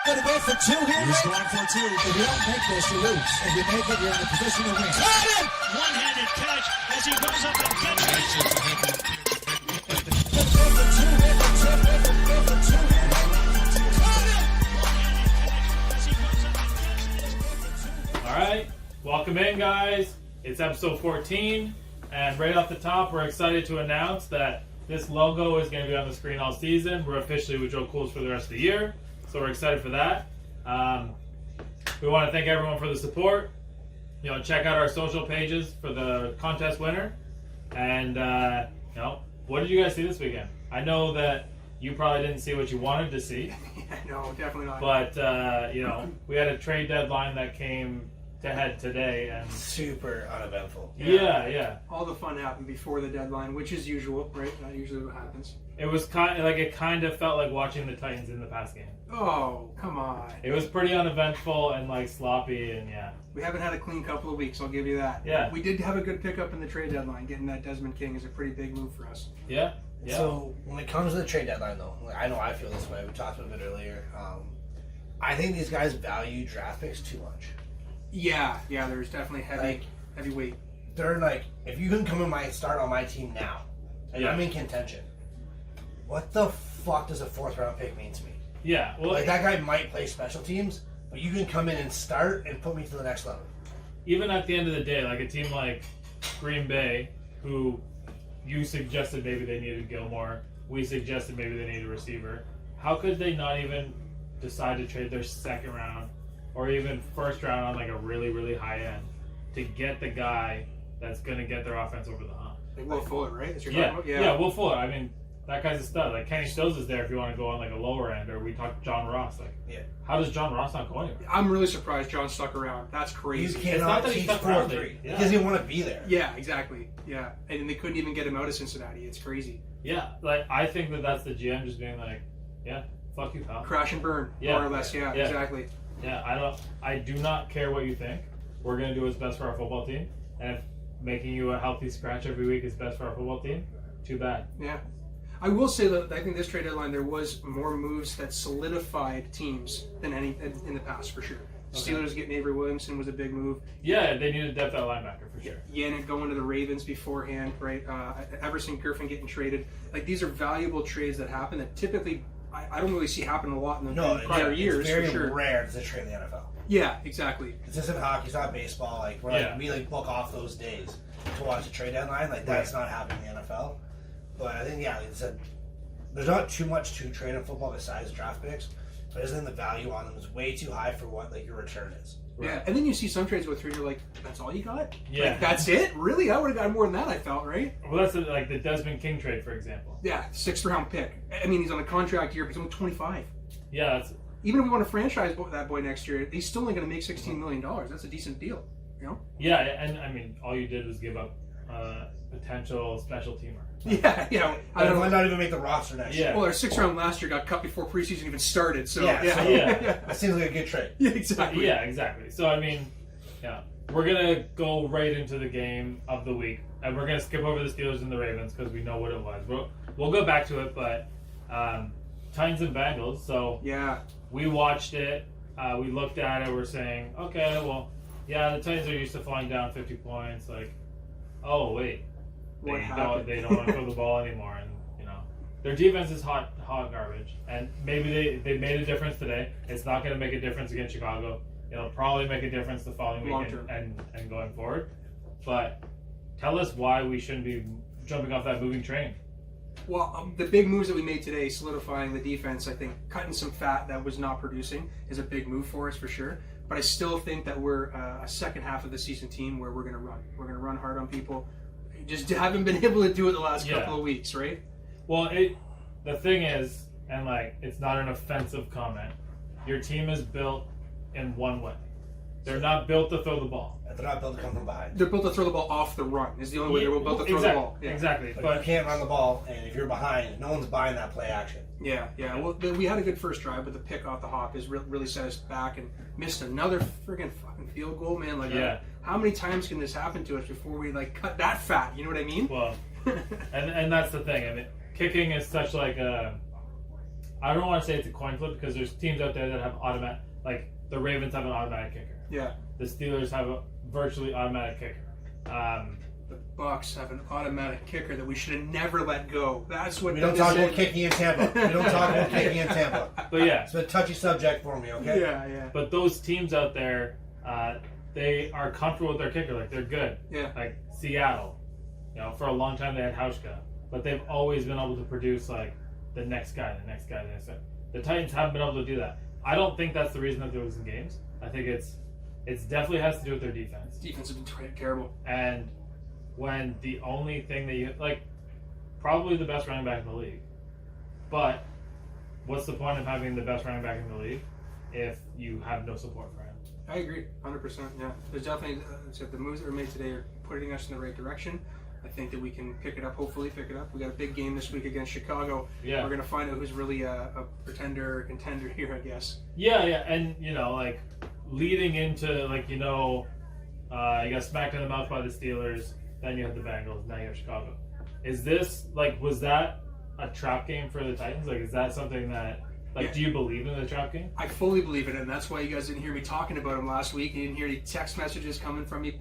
Going to go for two here. He's going for two. If you don't make this, you lose. If you make it, you're in a position to win. Got him! One-handed catch as he goes up and catches it. All right, welcome in, guys. It's episode 14, and right off the top, we're excited to announce that this logo is going to be on the screen all season. We're officially with Joe Cools for the rest of the year, so we're excited for that. We want to thank everyone for the support. You know, check out our social pages for the contest winner. And you know, what did you guys see this weekend? I know that you probably didn't see what you wanted to see. Yeah, no, definitely not. But you know, we had a trade deadline that came to head today, and super uneventful. Yeah. All the fun happened before the deadline, which is usual, right? Not usually what happens. It was kind of felt like watching the Titans in the past game. Oh, come on. It was pretty uneventful and like sloppy, and yeah. We haven't had a clean couple of weeks, I'll give you that. Yeah. We did have a good pickup in the trade deadline. Getting that Desmond King is a pretty big move for us. Yeah. So when it comes to the trade deadline, though, I know I feel this way. We talked about it earlier. I think these guys value draft picks too much. Yeah. There's definitely heavy weight. They're like, if you can come in start on my team now, and I'm in contention, what the fuck does a 4th round pick mean to me? Yeah. Well, like that guy might play special teams, but you can come in and start and put me to the next level. even at the end of the day, like a team like Green Bay, who you suggested maybe they needed Gilmore, we suggested maybe they need a receiver. How could they not even decide to trade their 2nd round or even 1st round on like a really, really high end to get the guy that's going to get their offense over the hump? Like Will Fuller, right? That's what Yeah, you're talking about? yeah, Will Fuller. I mean, that guy's a stud. Like Kenny Stills is there if you want to go on like a lower end, or we talked John Ross. Like, Yeah. how does John Ross not go anywhere? I'm really surprised John stuck around. That's You crazy. cannot that he teach stuck around 4-3. there. He Yeah. doesn't even want to be there. Yeah, exactly. Yeah. And they couldn't even get him out of Cincinnati. It's crazy. Yeah, like I think that's the GM just being like, yeah, fuck you, pal. Crash and burn, Yeah. more or less. Yeah, Yeah. exactly. Yeah, I do not care what you think. We're gonna do what's best for our football team, and if making you a healthy scratch every week is best for our football team, too bad. Yeah. I will say that I think this trade deadline there was more moves that solidified teams than any in the past for sure. Okay. Steelers getting Avery Williamson was a big move. Yeah, they needed depth at linebacker for sure. Yannick going to the Ravens beforehand, right? Everson Griffin getting traded. Like these are valuable trades that happen that typically I don't really see happen a lot in the prior years. It's very for sure. rare to trade in the NFL. Yeah, exactly. This isn't hockey, it's not baseball. Like we book off those days to watch the trade deadline. Like that's not happening in the NFL. But I think like I said, there's not too much to trade in football besides draft picks. But I just think the value on them is way too high for what like your return is. Right. Yeah, and then you see some trades go through and you're like, that's all you got? Yeah. Like, that's it? Really? I would have got more than that, I felt, right? Well, that's like the Desmond King trade, for example. Yeah, 6th round pick. I mean, he's on a contract year, but he's only 25. Yeah, that's Even if we want to franchise that boy next year, he's still only going to make $16 million. That's a decent deal, you know? yeah, and I mean, all you did was give up potential special teamer. Yeah. I might not even make the roster next year. Well, our 6th round last year got cut before preseason even started, so Yeah. That seems like a good trade. Yeah, exactly. Yeah, exactly. So I mean, yeah, we're gonna go right into the game of the week, and we're gonna skip over the Steelers and the Ravens because we know what it was. We'll go back to it, but Titans and Bengals. So Yeah. we watched it. We looked at it. We're saying, okay, well, yeah, the Titans are used to falling down 50 points. Like, oh wait, What they happened? don't want to throw the ball anymore, and you know their defense is hot garbage. And maybe they made a difference today. It's not going to make a difference against Chicago. It'll probably make a difference the following week and going forward. But tell us why we shouldn't be jumping off that moving train. Well, the big moves that we made today, solidifying the defense, I think cutting some fat that was not producing is a big move for us for sure. But I still think that we're a second half of the season team where we're going to run. We're going to run hard on people. Just haven't been able to do it the last couple of weeks, right? Well, the thing is, and like, it's not an offensive comment, your team is built in one way. They're not built to throw the ball. They're not built to come from behind. They're built to throw the ball off the run. Is the only way they're built to throw the ball. Yeah. Exactly. But you can't run the ball, and if you're behind, no one's buying that play action. Yeah. Well, we had a good first drive, but the pick off the hop has really set us back and missed another friggin' fucking field goal, man. Like, how many times can this happen to us before we like cut that fat? You know what I mean? Well, and that's the thing. I mean, kicking is such like a I don't want to say it's a coin flip because there's teams out there that have automatic, like the Ravens have an automatic kicker. Yeah. The Steelers have a virtually automatic kicker. The Bucks have an automatic kicker that we should have never let go. That's what We don't talk about kicking in Tampa. We don't talk about kicking in Tampa. But yeah, It's a touchy subject for me, okay? Yeah. but those teams out there, they are comfortable with their kicker. Like they're good. Yeah. Like Seattle, for a long time they had Hauschka, but they've always been able to produce like the next guy. The Titans haven't been able to do that. I don't think that's the reason that they're losing games. I think it's definitely has to do with their defense. Defense has been terrible. And when the only thing that you like, probably the best running back in the league, but what's the point of having the best running back in the league if you have no support for him? I agree, 100%. Yeah, there's definitely the moves that were made today are putting us in the right direction. I think that we can pick it up. Hopefully, pick it up. We got a big game this week against Chicago. Yeah, we're gonna find out who's really a pretender or contender here, I guess. Yeah, and like leading into you got smacked in the mouth by the Steelers. Then you have the Bengals. Now you have Chicago. Is this was that a trap game for the Titans? Is that something that do you believe in the trap game? I fully believe in it, and that's why you guys didn't hear me talking about him last week. You didn't hear any text messages coming from me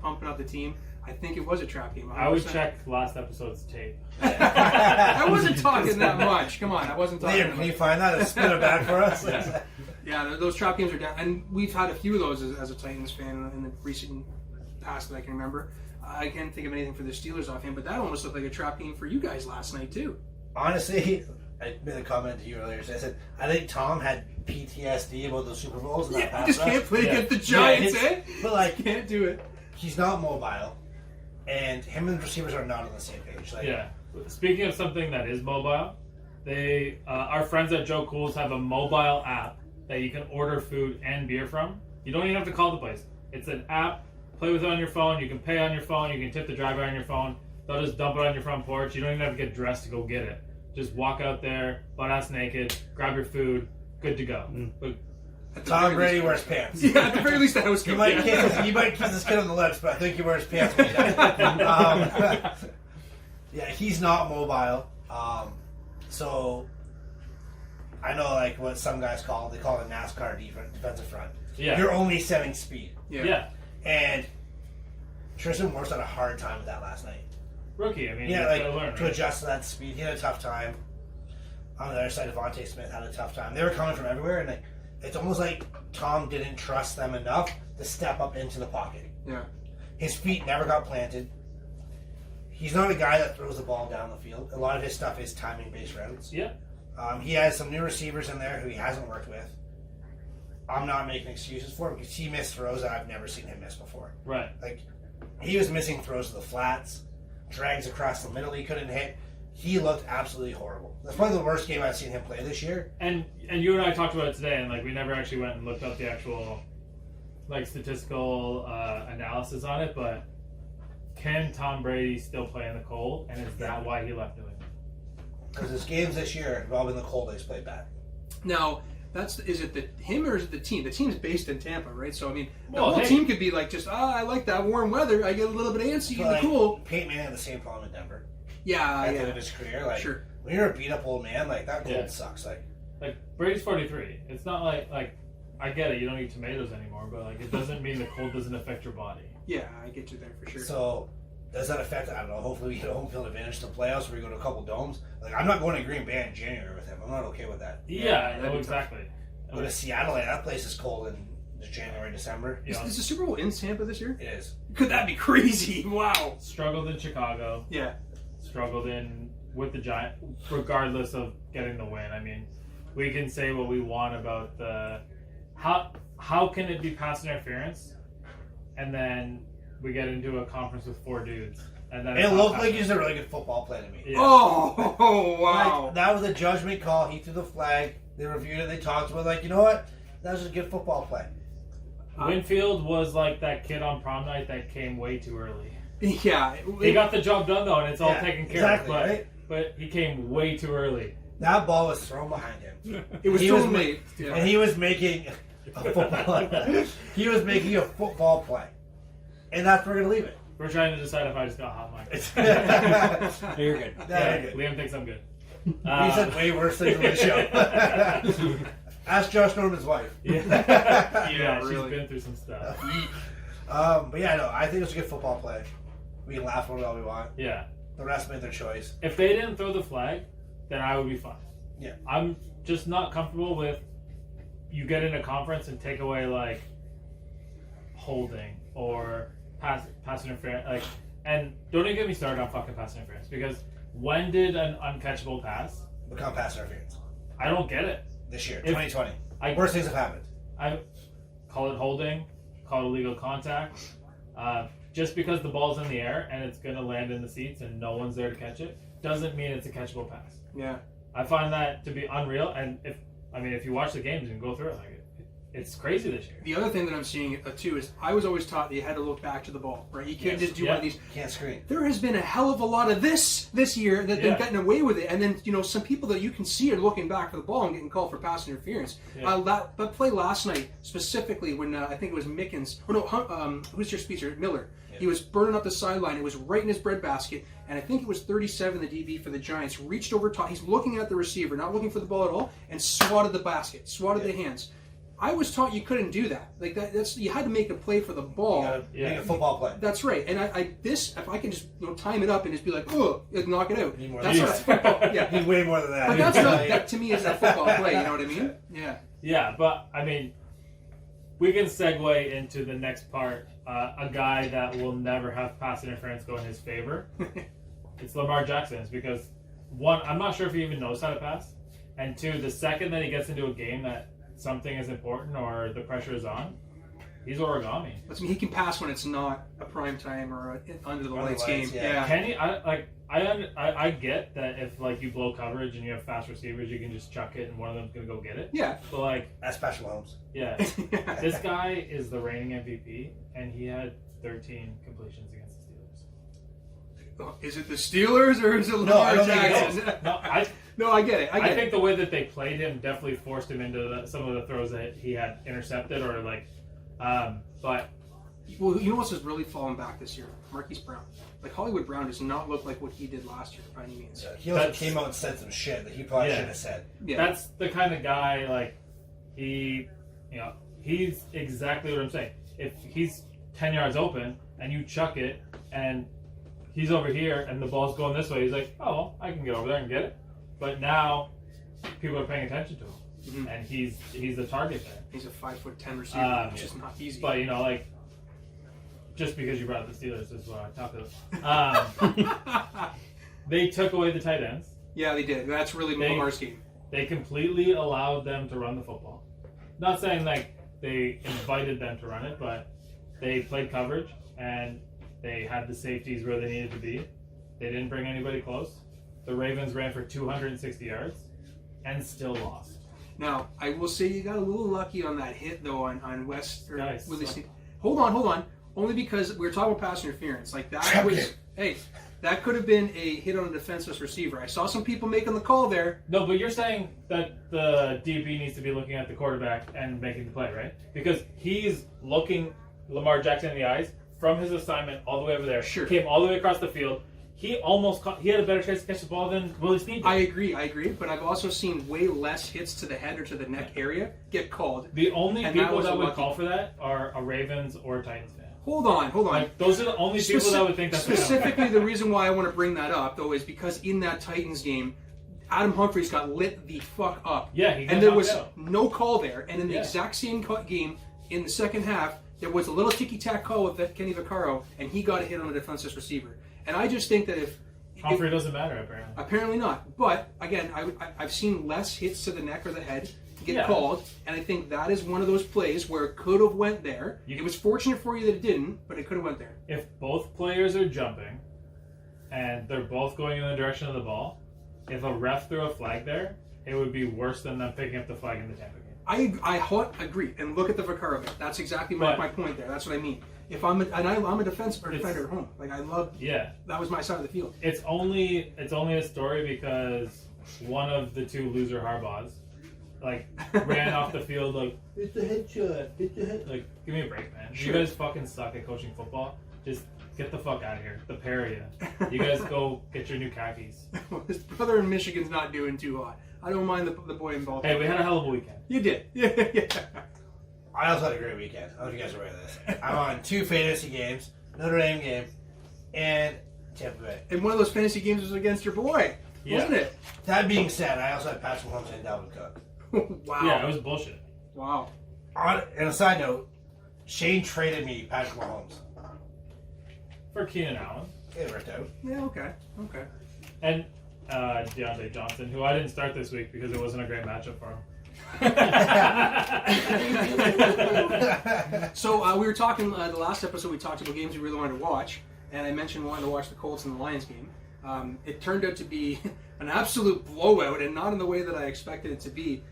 pumping up the team. I think it was a trap game. 100%. I would check last episode's tape. I wasn't talking that much. Come on, I wasn't talking. Liam, can you find that and spin it back for us? Yeah, those trap games are down, and we've had a few of those as a Titans fan in the recent past that I can remember. I can't think of anything for the Steelers offhand, but that almost looked like a trap game for you guys last night too. Honestly, I made a comment to you earlier. I said I think Tom had PTSD about the Super Bowls. And Yeah, he just can't play against the Giants, But can't do it. He's not mobile, and him and the receivers are not on the same page. Yeah. Speaking of something that is mobile, they our friends at Joe Cool's have a mobile app that you can order food and beer from. You don't even have to call the place. It's an app. Play with it on your phone. You can pay on your phone. You can tip the driver on your phone. They'll just dump it on your front porch. You don't even have to get dressed to go get it. Just walk out there, butt ass naked, grab your food, good to go. But Tom Brady wears pants. Yeah, at the very least, that was You might kiss his kid on the lips, but I think he wears pants when he does. Yeah, he's not mobile. So I know what some guys call it. They call it a NASCAR defensive front. Yeah. You're only setting speed. Yeah. And Tristan Wirfs had a hard time with that last night. Rookie, I mean, to adjust to that speed. He had a tough time. On the other side, Devontae Smith had a tough time. They were coming from everywhere, and it's almost like Tom didn't trust them enough to step up into the pocket. Yeah. His feet never got planted. He's not a guy that throws the ball down the field. A lot of his stuff is timing-based routes. Yeah. He has some new receivers in there who he hasn't worked with. I'm not making excuses for him because he missed throws that I've never seen him miss before. Right. He was missing throws to the flats, drags across the middle he couldn't hit. He looked absolutely horrible. That's probably the worst game I've seen him play this year. And you and I talked about it today, and we never actually went and looked up the actual statistical analysis on it. But can Tom Brady still play in the cold? And is that why he left New England? Because his games this year have all been the cold he's played bad. Now, is it him or is it the team? The team's based in Tampa, right? So, I mean, the whole team could be I like that warm weather. I get a little bit antsy in the cool. Peyton Manning had the same problem in Denver. Yeah, at the end of his career. Sure. When you're a beat-up old man, that cold sucks. Brady's 43. It's not like I get it. You don't eat tomatoes anymore, but it doesn't mean the cold doesn't affect your body. Yeah, I get you there for sure. So, does that affect? I don't know. Hopefully, we get a home field advantage to the playoffs where we go to a couple domes. I'm not going to Green Bay in January with him. I'm not okay with that. Yeah, exactly. Go to Seattle, that place is cold in January, December. Is the Super Bowl in Tampa this year? It is. Could that be crazy? Wow. Struggled in Chicago. Yeah. Struggled with the Giants, regardless of getting the win. I mean, we can say what we want about how can it be pass interference, and then we get into a conference with 4 dudes, and then it looked like he's a really good football play to me. Yeah. Oh wow! That was a judgment call. He threw the flag. They reviewed it. They talked about it. You know what? That was a good football play. Winfield was like that kid on prom night that came way too early. Yeah. He got the job done, though, and it's all taken care of. But he came way too early. That ball was thrown behind him. It was too late. And he was making a football play. He was making a football play. And that's where we're going to leave it. We're trying to decide if I just got hot mic. You're good. Yeah, Liam thinks I'm good. He said way worse things on the show. Ask Josh Norman's wife. Yeah, she's really. been through some stuff. But yeah, no, I think it's a good football play. We can laugh about it all we want. Yeah. The rest made their choice. If they didn't throw the flag, then I would be fine. Yeah. I'm just not comfortable with you get in a conference and take away like holding or pass interference. Like, and don't even get me started on fucking pass interference, because when did an uncatchable pass Become pass interference. I don't get it. This year, If 2020. I- Worst things have happened. I call it holding, call it illegal contact. Just because the ball's in the air and it's going to land in the seats and no one's there to catch it doesn't mean it's a catchable pass. Yeah. I find that to be unreal. And if you watch the games and go through it, like it's crazy this year. The other thing that I'm seeing too is I was always taught that you had to look back to the ball, right? You can't just do one of these. Can't screen. There has been a hell of a lot of this year that they've gotten away with it, and then some people that you can see are looking back for the ball and getting called for pass interference. Yeah. That play last night specifically when I think it was Mickens, who's your speaker, Miller. Yeah. He was burning up the sideline. It was right in his breadbasket, and I think it was 37, the DB for the Giants, reached over top. He's looking at the receiver, not looking for the ball at all, and swatted the basket, swatted the hands. I was taught you couldn't do that. Like that's you had to make a play for the ball. You gotta make a football play. That's right. And if I can just time it up and just be like, oh, knock it out. Need more That's than not a football. Yeah. Need way more than that. But that's not, that to me is a football play. You know what I mean? Yeah. Yeah, but I mean, we can segue into the next part. A guy that will never have pass interference go in his favor. It's Lamar Jackson. It's because one, I'm not sure if he even knows how to pass, and two, the second that he gets into a game that something is important or the pressure is on, he's origami. I mean, he can pass when it's not a prime time or under the lights game. yeah. Can he? I get that if like you blow coverage and you have fast receivers, you can just chuck it and one of them's gonna go get it. Yeah. But like, That's Patrick Mahomes. yeah, this guy is the reigning MVP, and he had 13 completions against the Steelers. Is it the Steelers or is it I Lamar don't think it Jackson? No, I get it. I think the way that they played him definitely forced him into some of the throws that he had intercepted or like, but. Well, you know what's just really fallen back this year? Marquise Brown. Like Hollywood Brown does not look like what he did last year by any means. He also came out and said some shit that he probably shouldn't have said. Yeah. That's the kind of guy, like, he's exactly what I'm saying. If he's 10 yards open and you chuck it and he's over here and the ball's going this way, he's like, oh, well, I can get over there and get it. But now people are paying attention to him. Mm-hmm. And he's the target there. He's a 5'10" receiver, which is not easy. But, like, just because you brought up the Steelers is what I talk about. They took away the tight ends. Yeah, they did. That's really Lamar's game. They completely allowed them to run the football. Not saying like they invited them to run it, but they played coverage and they had the safeties where they needed to be. They didn't bring anybody close. The Ravens ran for 260 yards and still lost. Now, I will say you got a little lucky on that hit though on West. Nice. Hold on. Only because we were talking about pass interference. Like that that could have been a hit on a defenseless receiver. I saw some people making the call there. No, but you're saying that the DB needs to be looking at the quarterback and making the play, right? Because he's looking Lamar Jackson in the eyes from his assignment all the way over there. Sure. Came all the way across the field. He had a better chance to catch the ball than Willie Snead did. I agree. But I've also seen way less hits to the head or to the neck area get called. The only people that would lucky call for that are a Ravens or a Titans fan. Hold on. Like, those are the only people that would think that's specifically the reason why I want to bring that up, though, is because in that Titans game, Adam Humphries got lit the fuck up. Yeah, he got and there was out. no call there. And in the exact same game, in the second half, there was a little ticky-tack call with Kenny Vaccaro, and he got a hit on a defenseless receiver. And I just think that if Humphrey doesn't matter, apparently. Apparently not. But again, I've seen less hits to the neck or the head get called, and I think that is one of those plays where it could have went there. It was fortunate for you that it didn't, but it could have went there. If both players are jumping and they're both going in the direction of the ball, if a ref threw a flag there, it would be worse than them picking up the flag in the Tampa game. I agree, and look at the Vaccaro bit. That's exactly my point there. That's what I mean. If I'm a defender at home. Like I love. Yeah. That was my side of the field. It's only a story because one of the two loser Harbaughs, like, ran off the field like, it's a headshot. Like, give me a break, man. Sure. You guys fucking suck at coaching football. Just get the fuck out of here. The pair of you. You guys go get your new khakis. His brother in Michigan's not doing too hot. I don't mind the boy in Baltimore. Hey, we had a hell of a weekend. You did. Yeah. I also had a great weekend. I don't know if you guys are aware of this. I'm on 2 fantasy games, Notre Dame game, and Tampa Bay. And one of those fantasy games was against your boy, wasn't it? That being said, I also had Patrick Mahomes and Dalvin Cook. Wow. Yeah, it was bullshit. Wow. And a side note, Shane traded me Patrick Mahomes. For Keenan Allen. It worked out. Yeah, okay. And DeAndre Johnson, who I didn't start this week because it wasn't a great matchup for him. So we were talking, the last episode we talked about games we really wanted to watch, and I mentioned wanting to watch the Colts and the Lions game. It turned out to be an absolute blowout, and not in the way that I expected it to be.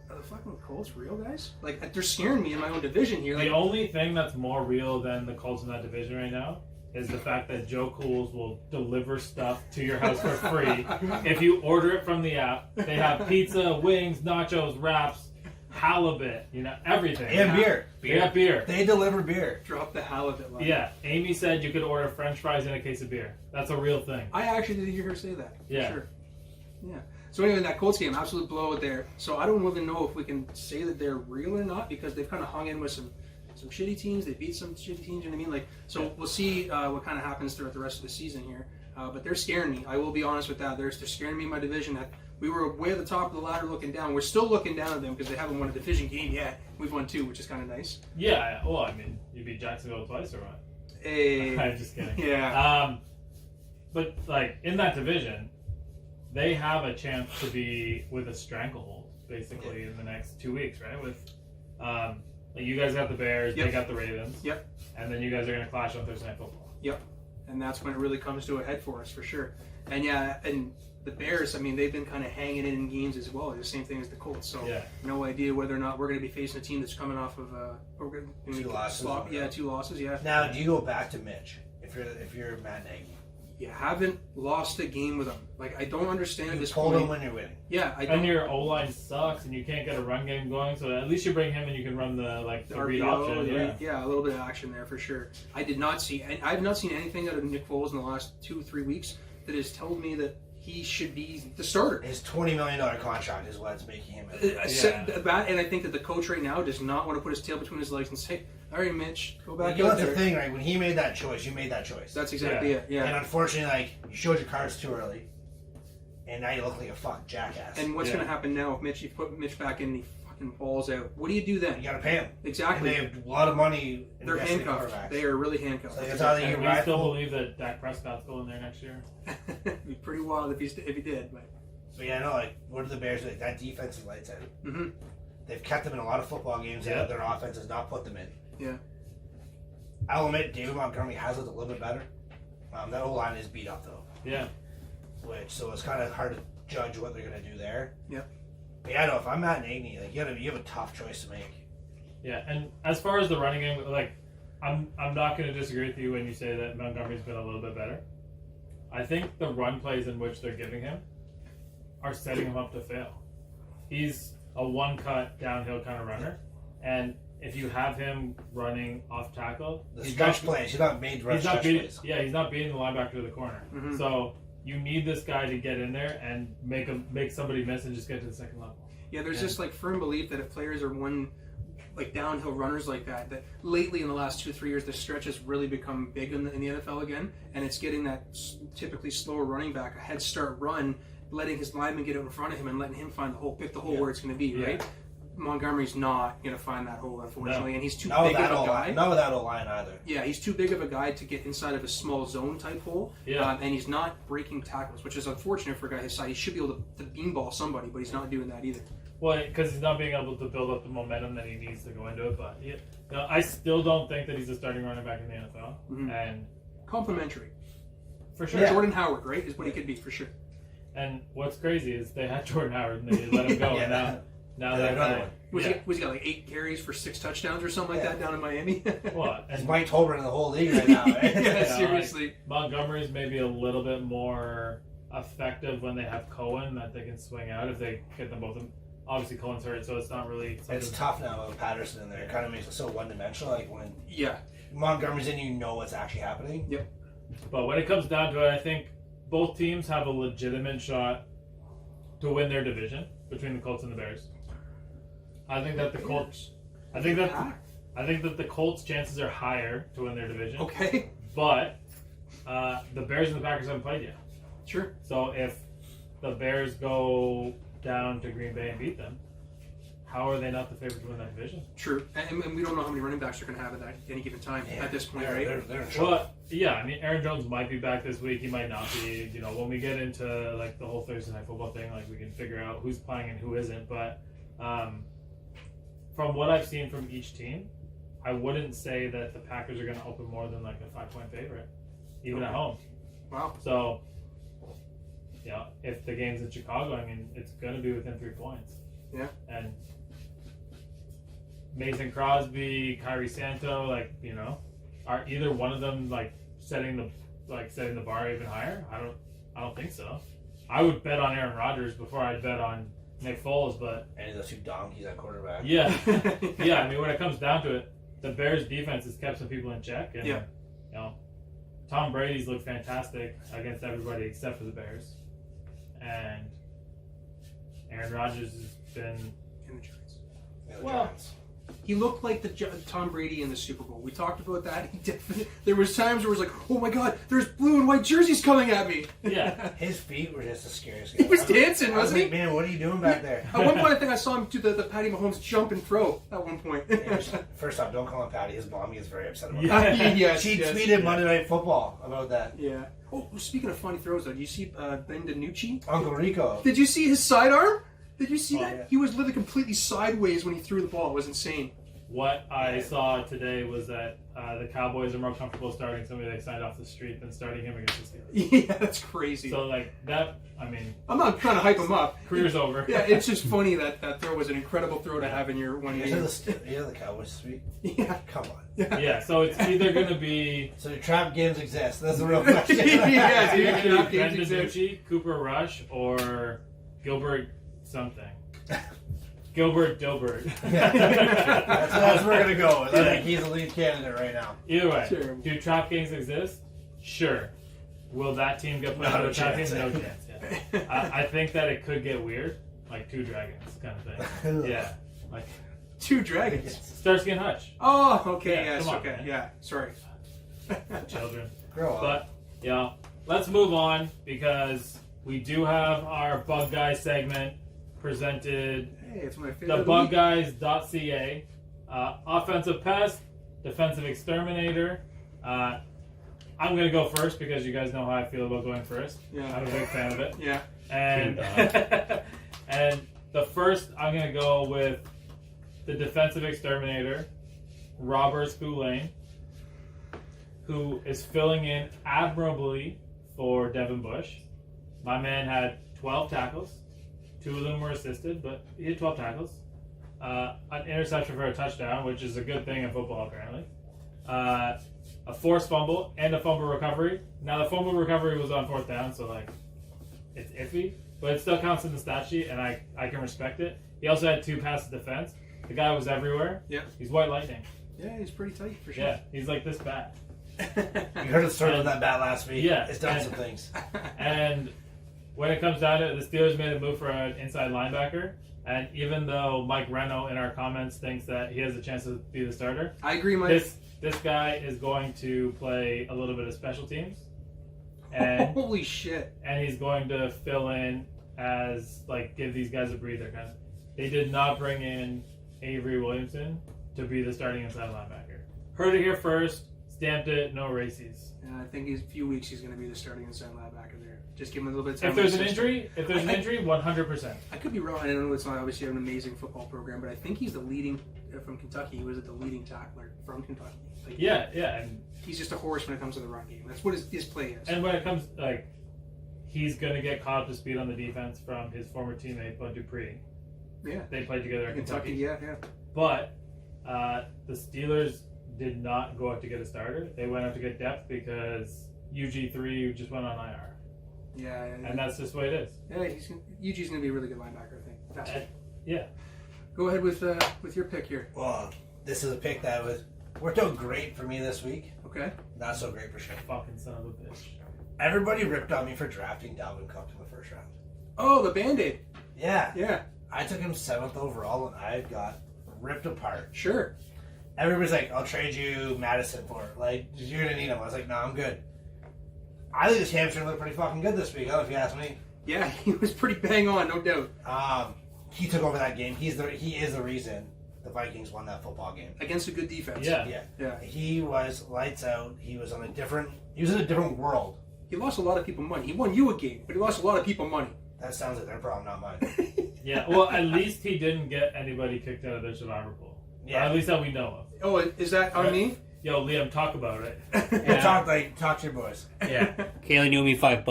Are the fucking Colts real, guys? Like, they're scaring me in my own division here. The only thing that's more real than the Colts in that division right now is the fact that Joe Cools will deliver stuff to your house for free if you order it from the app. They have pizza, wings, nachos, wraps, halibut, everything. And beer. Yeah, beer. They deliver beer. Drop the halibut line. Yeah, Amy said you could order French fries and a case of beer. That's a real thing. I actually did hear her say that. Yeah. Sure. Yeah. So anyway, that Colts game, absolute blowout there. So I don't really know if we can say that they're real or not, because they've kind of hung in with some shitty teams. They beat some shitty teams, you know what I mean? So we'll see what kind of happens throughout the rest of the season here. But they're scaring me. I will be honest with that. They're scaring me in my division. We were way at the top of the ladder looking down. We're still looking down at them because they haven't won a division game yet. We've won 2, which is kind of nice. Yeah, well, I mean, you beat Jacksonville twice or what? Hey. I'm just kidding. Yeah. But, in that division, they have a chance to be with a stranglehold, basically, in the next 2 weeks, right? With, you guys got the Bears, Yep. they got the Ravens. Yep. And then you guys are going to clash on Thursday Night Football. Yep. And that's when it really comes to a head for us, for sure. And and the Bears, I mean, they've been kind of hanging in games as well. The same thing as the Colts. So no idea whether or not we're going to be facing a team that's coming off of 2 losses. 2 losses. Yeah. Now, do you go back to Mitch if you're Matt Nagy? You haven't lost a game with them. Like, I don't understand this. Hold them when you're winning. Yeah, And your O-line sucks, and you can't get a run game going. So at least you bring him, and you can run the read option. Yeah, a little bit of action there for sure. I have not seen anything out of Nick Foles in the last 2-3 weeks that has told me that he should be the starter. His $20 million contract is what's making him. And I think that the coach right now does not want to put his tail between his legs and say, "All right, Mitch, go back out there." That's the thing, right? When he made that choice, you made that choice. That's exactly it. Yeah. And unfortunately, you showed your cards too early, and now you look like a fucking jackass. And what's going to happen now if Mitch? You put Mitch back in, and he fucking balls out. What do you do then? You got to pay him. Exactly. And they have a lot of money. They're handcuffed. They are really handcuffed. So it's either you And we rifle. still believe that Dak Prescott's going there next year. It'd be pretty wild if he did. But What are the Bears like? That defense is lights out. mm-hmm. They've kept them in a lot of football games that their offense has not put them in. Yeah. I'll admit, David Montgomery has looked a little bit better. That O-line is beat up though. Yeah. So it's kind of hard to judge what they're going to do there. Yep. But yeah, I know if I'm Matt Nagy, you have a tough choice to make. Yeah, and as far as the running game, I'm not going to disagree with you when you say that Montgomery's been a little bit better. I think the run plays in which they're giving him are setting him up to fail. He's a one-cut downhill kind of runner, and if you have him running off tackle, He's not made to run stretch plays. Yeah, he's not beating the linebacker to the corner. Mm-hmm. So you need this guy to get in there and make somebody miss and just get to the second level. Yeah, there's this firm belief that if players are downhill runners like that lately in the last 2-3 years, the stretch has really become big in the NFL again, and it's getting that typically slower running back a head start run, letting his lineman get out in front of him and letting him find the hole, pick the hole where it's going to be, right? Montgomery's not going to find that hole, unfortunately, and he's too big of a guy. Not without O-line either. Yeah, he's too big of a guy to get inside of a small zone type hole, and he's not breaking tackles, which is unfortunate for a guy his size. He should be able to beanball somebody, but he's not doing that either. Well, because he's not being able to build up the momentum that he needs to go into it. But I still don't think that he's a starting running back in the NFL. Mm-hmm. And complimentary, for sure. Yeah. Jordan Howard, right, is what he could be for sure. And what's crazy is they had Jordan Howard and they let him go, and now they're another one. He got like 8 carries for 6 touchdowns or something like that down in Miami. What? It's Mike Tolbert in the whole league right now, right? Yeah, seriously. Montgomery's maybe a little bit more effective when they have Cohen, that they can swing out if they get them both. Obviously, Cohen's hurt, so it's not really something. It's tough now with Patterson in there. It kind of makes it so one-dimensional. Like when Yeah. Montgomery's in, you know what's actually happening. Yep. But when it comes down to it, I think both teams have a legitimate shot to win their division between the Colts and the Bears. I think that the Colts. I think that the Colts' chances are higher to win their division. Okay. But the Bears and the Packers haven't played yet. Sure. So if the Bears go down to Green Bay and beat them, how are they not the favorite to win that division? True. And we don't know how many running backs they're going to have at any given time at this point, right? They're in trouble. Well, yeah, I mean, Aaron Jones might be back this week. He might not be. You know, when we get into like the whole Thursday night football thing, like we can figure out who's playing and who isn't. But from what I've seen from each team, I wouldn't say that the Packers are going to open more than like a 5-point favorite, even at home. Wow. So, yeah, if the game's in Chicago, I mean, it's going to be within 3 points. Yeah. And Mason Crosby, Kyrie Santo, like, you know, are either one of them like setting the bar even higher? I don't think so. I would bet on Aaron Rodgers before I'd bet on Nick Foles, but And those 2 donkeys at quarterback. yeah, yeah. I mean, when it comes down to it, the Bears' defense has kept some people in check, and Yeah. you know, Tom Brady's looked fantastic against everybody except for the Bears, and Aaron Rodgers has been In the Giants. Yeah, the Well- Giants. He looked like the Tom Brady in the Super Bowl. We talked about that. He definitely. There was times where it was like, "Oh my God, there's blue and white jerseys coming at me." yeah. His feet were just the scariest. He was dancing, I was wasn't he? like, man, what are you doing back there? At one point, I think I saw him do the Patty Mahomes jump and throw. At one point. First off, don't call him Patty. His mom gets very upset about Yeah. that. yes, She yes. tweeted Monday Night Football about that. Yeah. Oh, speaking of funny throws, though, do you see Ben DiNucci? Uncle Rico. Did you see his sidearm? Did you see Oh, that? yeah. He was literally completely sideways when he threw the ball. It was insane. What I saw today was that the Cowboys are more comfortable starting somebody they signed off the street than starting him against the Steelers. Yeah, that's crazy. So like that, I mean, I'm not trying to hype him up. career's over. Yeah, it's just funny that throw was an incredible throw to have in your one You're game. the Cowboys sweet. Yeah. Come on. Yeah, so it's either going to be So your trap games exist. That's the real question. Yeah, dude. either Trap Ben games exist. DiNucci, Cooper Rush, or Gilbert something. Gilbert Dilbert. That's where we're gonna go. I think he's the lead candidate right now. Either way, Terrible. do trap games exist? Sure. Will that team get put Not into a a trap game? chance. No chance. Yeah. I think that it could get weird, like 2 dragons kind of thing. Yeah, like 2 dragons. Starsky and Hutch, Oh, okay. Yeah, Yes. come on, Okay. man. Yeah. Sorry. children. Grow up. But yeah, let's move on because we do have our Bug Guys segment presented. Hey, it's my favorite. The of the week. bugguys.ca. Offensive pest, defensive exterminator. I'm going to go first because you guys know how I feel about going first. Yeah. I'm a big fan of it. Yeah. And and the first, I'm going to go with the defensive exterminator, Robert Spillane, who is filling in admirably for Devin Bush. My man had 12 tackles. 2 of them were assisted, but he had 12 tackles. An interception for a touchdown, which is a good thing in football, apparently. A forced fumble and a fumble recovery. Now, the fumble recovery was on 4th down, so, like, it's iffy. But it still counts in the stat sheet, and I can respect it. He also had 2 passes defense. The guy was everywhere. Yeah. He's white lightning. Yeah, he's pretty tight for sure. Yeah, he's like this bad. You heard the story of that bat last week. Yeah. It's done some things. And when it comes down to it, the Steelers made a move for an inside linebacker. And even though Mike Reno in our comments thinks that he has a chance to be the starter, I agree, Mike. this guy is going to play a little bit of special teams. And Holy shit. and he's going to fill in as, like, give these guys a breather kind of. They did not bring in Avery Williamson to be the starting inside linebacker. Heard it here first, stamped it, no races. Yeah, I think he's a few weeks he's going to be the starting inside linebacker there. Just give him a little bit of time. If there's in an the system. injury, 100%. I could be wrong. I don't know. It's not obviously an amazing football program, but I think he's the leading from Kentucky. He was the leading tackler from Kentucky. Like, Yeah, and he's just a horse when it comes to the run game. That's what his play is. when it comes, like, he's going to get caught up to speed on the defense from his former teammate, Bud Dupree. Yeah. They played together at Kentucky, Kentucky. yeah. But the Steelers did not go out to get a starter. They went out to get depth because UG3 just went on IR. Yeah. And that's just the way it is. Yeah, UG's going to be a really good linebacker, I think. That's it. Yeah. Go ahead with your pick here. Well, this is a pick that worked out great for me this week. Okay. Not so great for sure. Fucking son of a bitch. Everybody ripped on me for drafting Dalvin Cook in the first round. Oh, the Band-Aid. Yeah. Yeah, I took him 7th overall, and I got ripped apart. sure. Everybody's like, I'll trade you Madison for it. Like, you're going to need him. I was like, no, I'm good. I think this hamstring looked pretty fucking good this week, if you ask me. Yeah, he was pretty bang on, no doubt. He took over that game. He is the reason the Vikings won that football game. Against a good defense. Yeah. He was lights out. He was in a different world. He lost a lot of people money. He won you a game, but he lost a lot of people money. That sounds like their problem, not mine. Yeah, well, at least he didn't get anybody kicked out of their survivor pool. Yeah. Or at least that we know of. Oh, is that on me? Yo, Liam, talk about it. Yeah. Talk to your boys. Yeah. Kaylee knew me $5.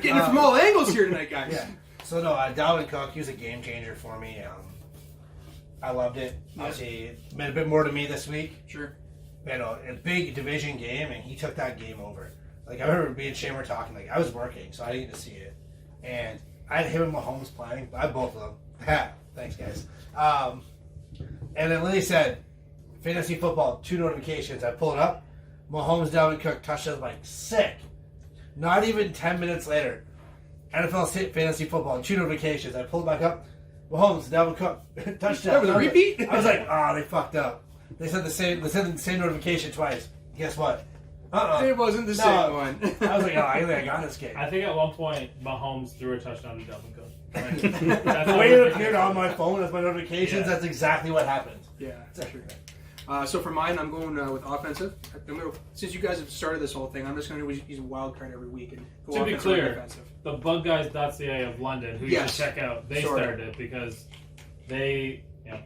Getting it from all angles here tonight, guys. Yeah. So no, Dalvin Cook, he was a game changer for me. I loved it. Obviously, it meant a bit more to me this week. Sure. You know, a big division game, and he took that game over. Like, I remember me and Shamer talking, like, I was working, so I didn't get to see it. And I had him and Mahomes playing. I had both of them. Thanks, guys. And then Lily said, fantasy football, 2 notifications. I pull it up. Mahomes, Dalvin Cook, touchdown. Like, sick. Not even 10 minutes later, NFL fantasy football, 2 notifications. I pull it back up. Mahomes, Dalvin Cook, touchdown. That was a repeat? I was like, oh, they fucked up. They sent the same notification twice. Guess what? It wasn't the same one. I was like, oh, I think I got this game. I think at one point Mahomes threw a touchdown to Dalvin Cook. Like, that's The how way it ridiculous appeared on my phone as my notifications, Yeah. that's exactly what happened. Yeah, that's true. So for mine, I'm going with offensive. Since you guys have started this whole thing, I'm just going to use a wild card every week and go To be offensive or clear, defensive. the bugguys.ca of London, who you Yes. should check out, they Sorry. started it because they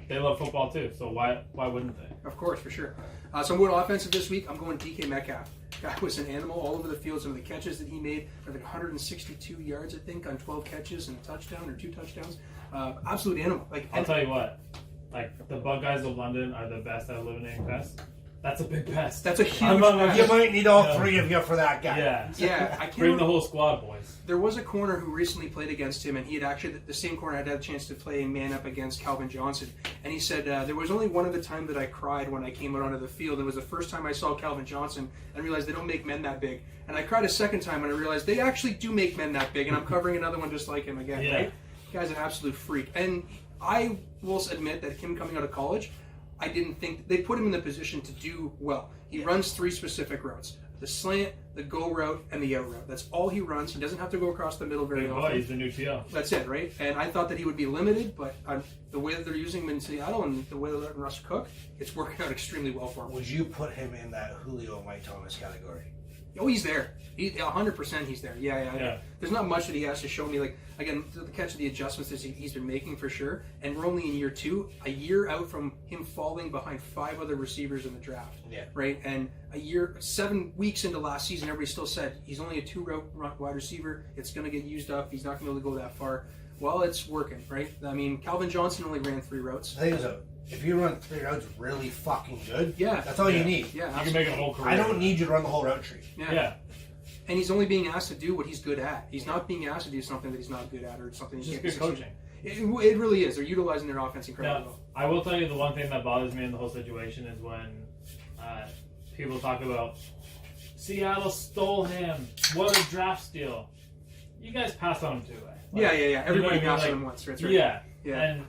love football too. So why wouldn't they? Of course, for sure. So I'm going offensive this week. I'm going DK Metcalf. Guy was an animal all over the field. Some of the catches that he made, I think 162 yards, I think, on 12 catches and a touchdown or 2 touchdowns. Absolute animal. I'll tell you what, like the bug guys of London are the best at eliminating pests. That's a big pest. That's a huge You might need all 3 of you for that guy. Yeah. Yeah, I can't Bring the remember. whole squad, boys. There was a corner who recently played against him, and he had actually, the same corner had a chance to play man up against Calvin Johnson. And he said, there was only one other time that I cried when I came out onto the field. It was the first time I saw Calvin Johnson and realized they don't make men that big. And I cried a second time when I realized they actually do make men that big, and I'm covering another one just like him again. Yeah. Right? The guy's an absolute freak. And I will admit that him coming out of college, I didn't think they put him in the position to do well. He runs 3 specific routes: the slant, the go route, and the out route. That's all he runs. He doesn't have to go across the middle very Big boy, often. he's the new TO. That's it, right? And I thought that he would be limited, but the way that they're using him in Seattle and the way they're letting Russ cook, it's working out extremely well for him. Would you put him in that Julio Mike Thomas category? Oh, he's there. 100% he's there. Yeah. There's not much that he has to show me. Like, again, the catch of the adjustments that he's been making for sure. And we're only in year 2, a year out from him falling behind 5 other receivers in the draft. Yeah. Right? And 7 weeks into last season, everybody still said he's only a 2-route wide receiver. It's going to get used up. He's not going to be able to go that far. Well, it's working, right? I mean, Calvin Johnson only ran 3 routes. The thing is, if you run 3 routes really fucking good, Yeah. that's all you need. Yeah, You can make a whole career. I don't need you to run the whole route tree. Yeah. And he's only being asked to do what he's good at. He's not being asked to do something that he's not good at or something It's he just can't good succeed. coaching. It really is. They're utilizing their offense incredibly Now, well. I will tell you the one thing that bothers me in the whole situation is when people talk about Seattle stole him. What a draft steal. You guys passed on him too, right? Yeah. Everybody you know what I passed mean? on him once. That's right. Yeah. Yeah. And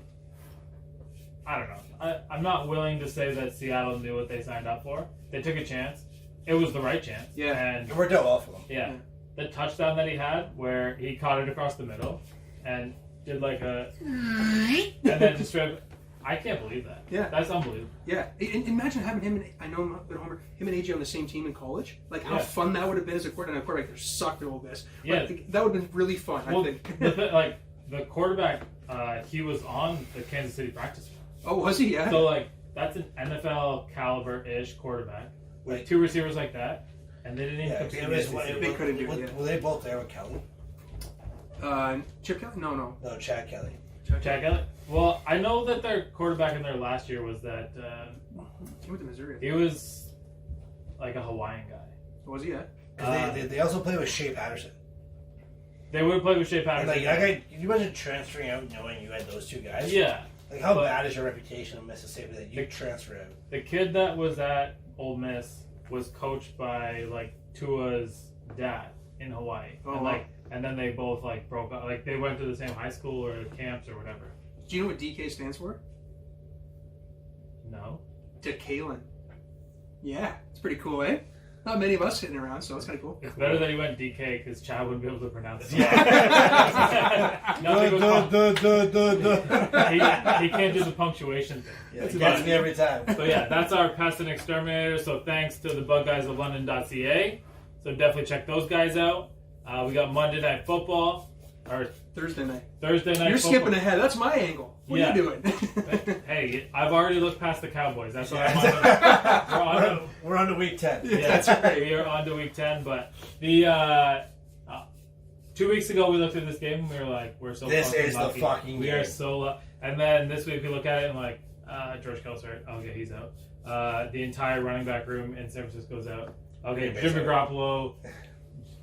I don't know. I'm not willing to say that Seattle knew what they signed up for. They took a chance. It was the right chance. Yeah. And It worked out well for them. yeah. The touchdown that he had where he caught it across the middle and did like a and then just straight. I can't believe that. Yeah. That's unbelievable. Yeah. And imagine having him and I know him, but Homer, him and AJ on the same team in college. Like how Yeah. fun that would have been as a quarterback. And a quarterback that sucked at all this. Yeah. Like, that would have been really fun. Well, I think. the quarterback, he was on the Kansas City practice squad. Oh, was he? Yeah. So like that's an NFL caliber-ish quarterback with Right. 2 receivers like that, and they didn't even Yeah, compete. it was, They couldn't do it, yeah. Were they both there with Kelly? Chip Kelly? No. No, Chad Kelly. Check it. Well, I know that their quarterback in their last year was that He went to Missouri. he was like a Hawaiian guy. Was he? Yeah. 'Cause they also play with Shea Patterson. They would play with Shea And Patterson. like that guy, can you imagine transferring out knowing you had those 2 guys? Yeah, Like, how bad is your reputation in Mississippi that you transferred out? The kid that was at Ole Miss was coached by like Tua's dad in Hawaii, and wow. and then they both like broke up. Like they went to the same high school or camps or whatever. Do you know what DK stands for? No. Decalen. Yeah, it's pretty cool, eh? Not many of us sitting around, so it's kind of cool. It's better that he went DK because Chad wouldn't be able to pronounce it. Yeah. Nothing was he He can't do the punctuation thing. Yeah, it gets me every time. So yeah, that's our Pest and Exterminator. So thanks to the bug guys of London.ca. So definitely check those guys out. We got Monday Night Football. Or Thursday night. Thursday Night You're Football. skipping ahead. That's my angle. What are you doing? Hey, I've already looked past the Cowboys. That's what I'm on. We're on to week 10. Yeah, that's right. We are on to week 10. But the 2 weeks ago, we looked at this game and we were like, we're so This fucking is lucky. the fucking We game. are so lucky. And then this week, we look at it and like, George Kelce, okay, he's out. The entire running back room in San Francisco's out. Okay, Yeah, Jimmy Garoppolo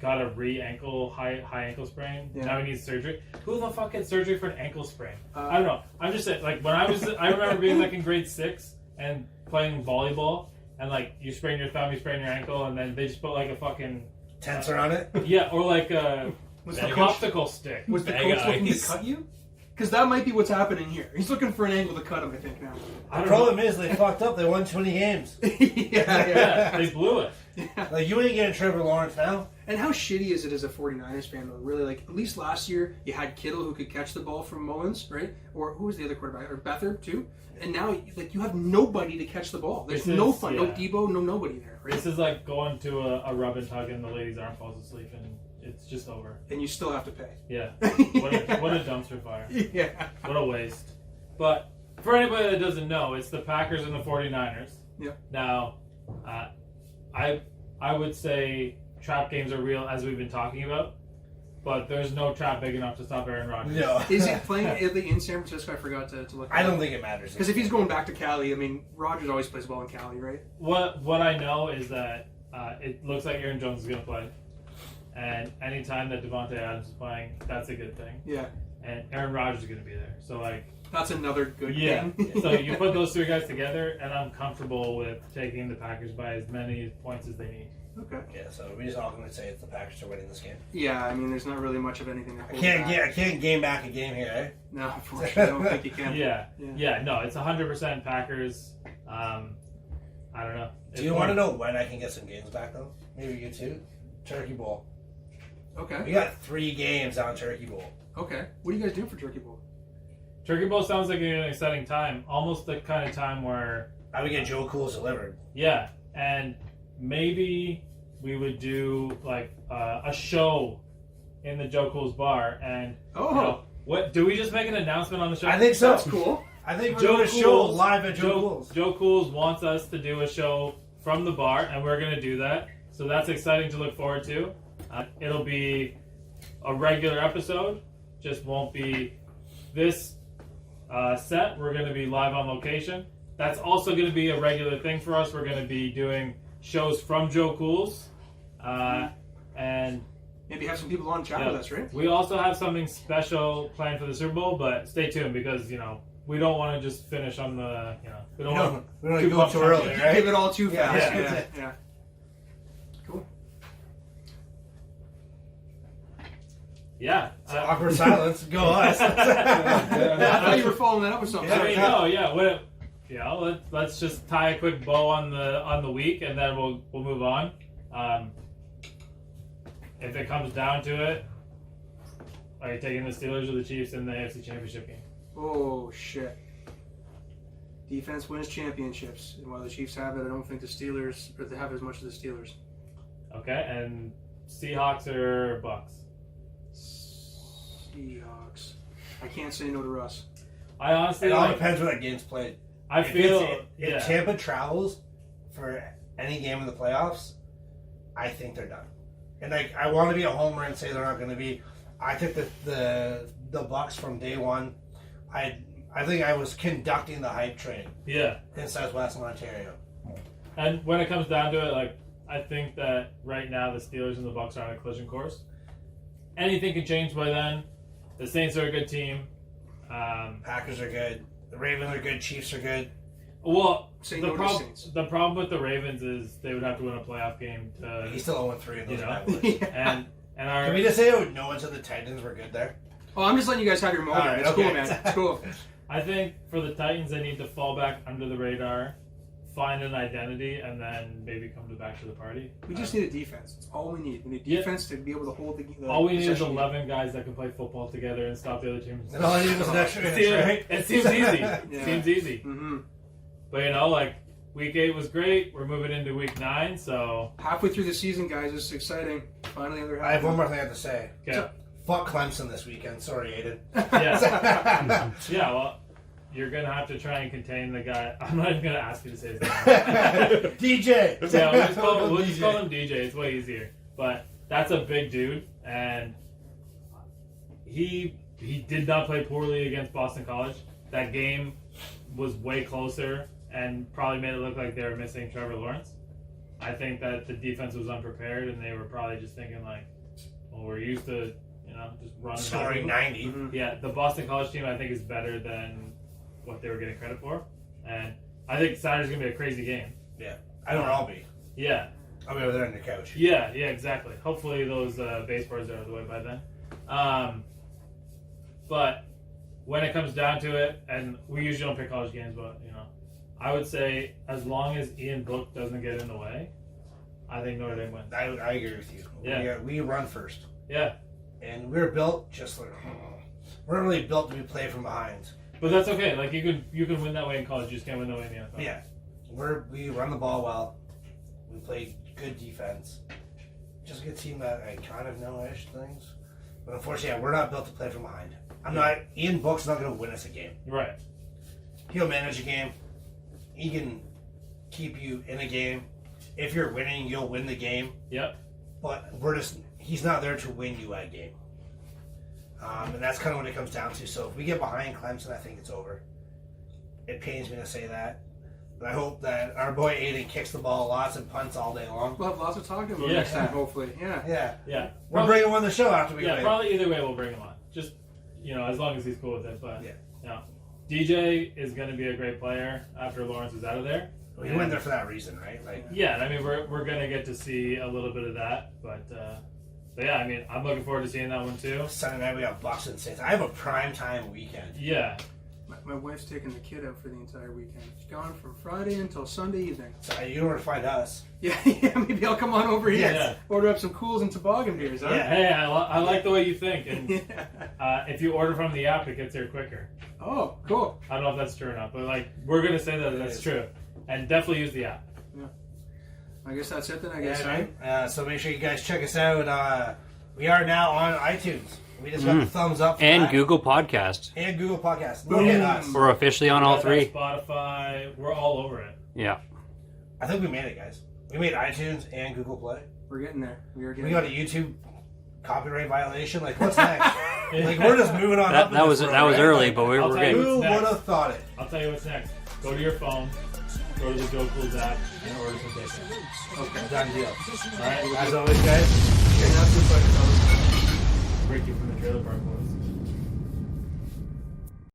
got a high ankle sprain. Yeah. Now he needs surgery. Who the fuck gets surgery for an ankle sprain? I don't know. I'm just saying, like when I remember being like in grade 6 and playing volleyball, and like you sprain your thumb, you sprain your ankle, and then they just put like a fucking Tensor on it? yeah, or like a Was the popsicle stick. Was the Bag coach of looking to ice. cut you? Because that might be what's happening here. He's looking for an angle to cut him, I think, now. I The don't know. problem is they fucked up. They won 20 games. Yeah, they blew it. Like, you ain't getting Trevor Lawrence now. And how shitty is it as a 49ers fan, though? Really, like, at least last year, you had Kittle who could catch the ball from Mullins, right? Or who was the other quarterback? Or Beathard, too? And now, like, you have nobody to catch the ball. There's This no is- fun. yeah. No Debo, nobody there, right? This is like going to a rub and tug and the lady's arm falls asleep and it's just over. And you still have to pay. Yeah. What a dumpster fire. Yeah. What a waste. But for anybody that doesn't know, it's the Packers and the 49ers. Yep. Now, I would say trap games are real, as we've been talking about, but there's no trap big enough to stop Aaron Rodgers. No. Is he playing Italy in San Francisco? I forgot to look. I don't think it matters. Because if he's going back to Cali, I mean, Rodgers always plays well in Cali, right? What I know is that it looks like Aaron Jones is going to play. And anytime that Devontae Adams is playing, that's a good thing. Yeah. And Aaron Rodgers is going to be there. So, like... That's another good Yeah. thing. So you put those three guys together, and I'm comfortable with taking the Packers by as many points as they need. Okay. Yeah, so we're just all going to say it's the Packers are winning this game. Yeah, I mean, there's not really much of anything to I hold can't back. game back a game here, eh? No, unfortunately, I don't think you can. Yeah, no, it's 100% Packers. I don't know. Do you want to know when I can get some games back, though? Maybe you too? Turkey Bowl. Okay. We got 3 games on Turkey Bowl. Okay. What are you guys doing for Turkey Bowl? Turkey Bowl sounds like an exciting time. Almost the kind of time where... I would get Joe Cool's delivered. Yeah, and maybe we would do like a show in the Joe Cool's bar. And you know, what do we just make an announcement on the show? I think so. That's cool. I think we're Joe doing a show Cool's- live at Joe Cool's. Joe Cool's wants us to do a show from the bar, and we're going to do that. So that's exciting to look forward to. It'll be a regular episode, just won't be this set. We're going to be live on location. That's also going to be a regular thing for us. We're going to be doing shows from Joe Cool's, and Maybe have some people on chat with us, right? we also have something special planned for the Super Bowl. But stay tuned because we don't want to just finish on the we don't want We don't too go much too content. early, right? Give it all too Yeah, fast. yeah. Yeah. Cool. Yeah. Awkward silence. Go us. I thought you were following that up with something. I mean, no, yeah. Let's just tie a quick bow on the week, and then we'll move on. If it comes down to it, are you taking the Steelers or the Chiefs in the AFC Championship game? Oh, shit. Defense wins championships. And while the Chiefs have it, I don't think the Steelers, or they have as much as the Steelers. Okay, and Seahawks or Bucks? Seahawks. I can't say no to Russ. I honestly It all like. depends when that game's played. I feel If Tampa travels for any game in the playoffs, I think they're done. And I want to be a homer and say they're not going to be. I took the Bucks from day one. I think I was conducting the hype train in Southwestern Ontario. And when it comes down to it, like I think that right now the Steelers and the Bucks are on a collision course. Anything can change by then. The Saints are a good team. Packers are good. The Ravens are good. Chiefs are good. Well, Say the no to problem Saints. the problem with the Ravens is they would have to win a playoff game to, He's still 0-3 in those know. bad boys. Yeah. and our Can we just say no one said the Titans were good there? Oh, I'm just letting you guys have your moment. All right, It's okay. cool, man. It's cool. I think for the Titans, they need to fall back under the radar, find an identity, and then maybe come back to the party. We just need a defense. That's all we need. We need Yeah. defense to be able to hold the All we need is possession. 11 guys that can play football together and stop the other teams. And all I need was an extra It inch, seems, right? it seems easy. Yeah. Seems easy. Mm-hmm. But you know, like week 8 was great. We're moving into week 9, so Halfway through the season, guys, it's exciting. Finally, another half. I have one more thing I have to say. okay. Fuck Clemson this weekend. Sorry, Aiden. Yeah. Yeah, well, you're gonna have to try and contain the guy. I'm not even gonna ask you to say his name. DJ. Yeah, we'll just call him DJ. It's way easier. But that's a big dude, and he did not play poorly against Boston College. That game was way closer and probably made it look like they were missing Trevor Lawrence. I think that the defense was unprepared, and they were probably just thinking like, well, we're used to, just running. Scoring 90. Mm-hmm. Yeah, the Boston College team I think is better than what they were getting credit for, and I think Saturday's gonna be a crazy game. Yeah. I don't know I'll be. Yeah, I'll be over there on the couch. yeah, exactly. Hopefully those baseboards are out of the way by then. But when it comes down to it, and we usually don't pick college games, but I would say as long as Ian Book doesn't get in the way, I think Notre Dame wins. I agree with you. Yeah. We run first. Yeah, And we're built just like... We're not really built to be played from behind. but that's okay. Like you can win that way in college, you just can't win that way in the NFL. Yeah. We run the ball well. We play good defense. Just a good team that I kind of know-ish things. But unfortunately, we're not built to play from behind. Ian Book's not going to win us a game. Right. He'll manage a game. He can keep you in a game. If you're winning, you'll win the game. Yep. But he's not there to win you a game. And that's kind of what it comes down to. So if we get behind Clemson, I think it's over. It pains me to say that. But I hope that our boy Aiden kicks the ball lots and punts all day long. We'll have lots of talking about Yeah. next time, hopefully. Yeah. Yeah. Yeah. We're bringing him on the show after we Yeah, win. probably either way we'll bring him on. Just as long as he's cool with it. But Yeah. DJ is going to be a great player after Lawrence is out of there. He went there for that reason, right? Yeah, I mean we're going to get to see a little bit of that, but yeah, I mean I'm looking forward to seeing that one too. Sunday night we got Bucks and Saints. I have a prime time weekend. Yeah, My wife's taking the kid out for the entire weekend. She's gone from Friday until Sunday evening. So you know where to find us. Yeah, maybe I'll come on over here. Yeah. Order up some cools and toboggan beers, huh? Yeah. hey, I like the way you think, and Yeah. if you order from the app, it gets there quicker. Oh, cool. I don't know if that's true or not, but we're going to say that that's true, and definitely use the app. I guess that's it then, I guess, right? So make sure you guys check us out. We are now on iTunes. We just got the thumbs up for And that. Google Podcast. And Google Podcast. Look at us. We're officially on all We got three. that Spotify, we're all over it. Yeah. I think we made it, guys. We made iTunes and Google Play. We're getting there. We are getting We got a there. YouTube copyright violation. What's next? We're just moving on. up in That this was world, that was right? early, but we I'll were tell you good. Who What's would next? have thought it? I'll tell you what's next. Go to your phone, go to the Joe Cools app, and order some pizza. Okay, done deal. All right, As always, guys. You're not too funny, fellas. break you from the trailer park.